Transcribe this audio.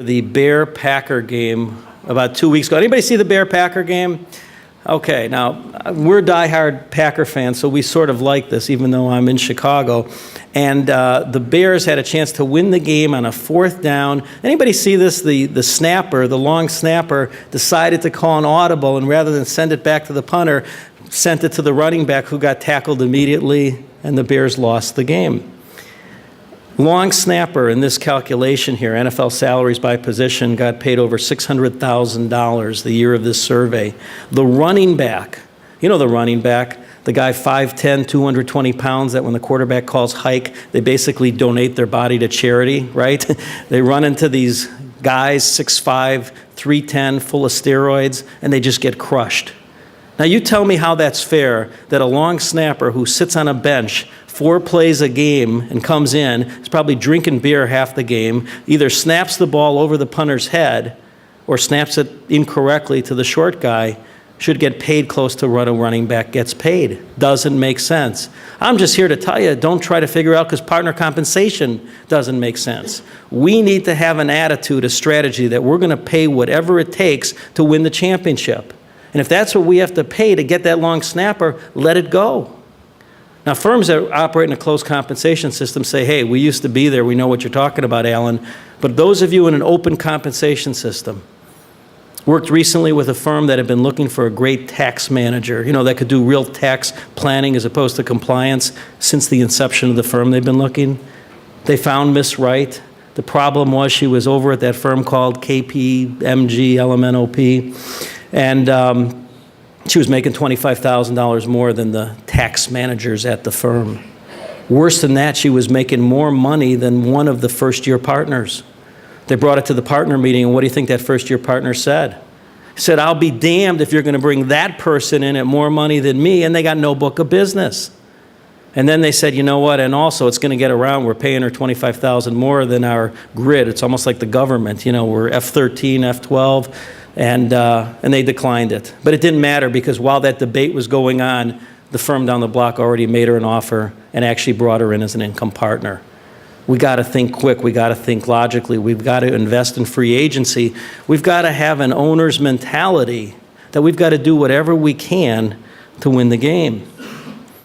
The Bear-Packer game about 2 weeks ago. Anybody see the Bear-Packer game? Okay, now, we're diehard Packer fans, so we sort of like this, even though I'm in Chicago. And the Bears had a chance to win the game on a 4th down. Anybody see this? The snapper, the long snapper, decided to call an audible, and rather than send it back to the punter, sent it to the running back, who got tackled immediately, and the Bears lost the game. Long snapper in this calculation here, NFL salaries by position, got paid over $600,000 the year of this survey. The running back, you know the running back, the guy 5'10", 220 pounds, that when the quarterback calls hike, they basically donate their body to charity, right? They run into these guys, 6'5", 310, full of steroids, and they just get crushed. Now you tell me how that's fair that a long snapper who sits on a bench 4 plays a game and comes in, is probably drinking beer half the game, either snaps the ball over the punter's head or snaps it incorrectly to the short guy, should get paid close to what a running back gets paid. Doesn't make sense. I'm just here to tell you, don't try to figure out because partner compensation doesn't make sense. We need to have an attitude, a strategy that we're going to pay whatever it takes to win the championship. And if that's what we have to pay to get that long snapper, let it go. Now, firms that operate in a closed compensation system say, hey, we used to be there, we know what you're talking about, Allan. But those of you in an open compensation system, worked recently with a firm that had been looking for a great tax manager, you know, that could do real tax planning as opposed to compliance. Since the inception of the firm, they've been looking. They found Miss Wright. The problem was she was over at that firm called KPMG LMNOP, and she was making $25,000 more than the tax managers at the firm. Worse than that, she was making more money than one of the first-year partners. They brought it to the partner meeting, and what do you think that first-year partner said? He said, I'll be damned if you're going to bring that person in at more money than me, and they got no book of business. And then they said, you know what, and also it's going to get around, we're paying her $25,000 more than our grid. It's almost like the government, you know, we're F13, F12, and they declined it. But it didn't matter because while that debate was going on, the firm down the block already made her an offer and actually brought her in as an income partner. We got to think quick. We got to think logically. We've got to invest in free agency. We've got to have an owner's mentality that we've got to do whatever we can to win the game.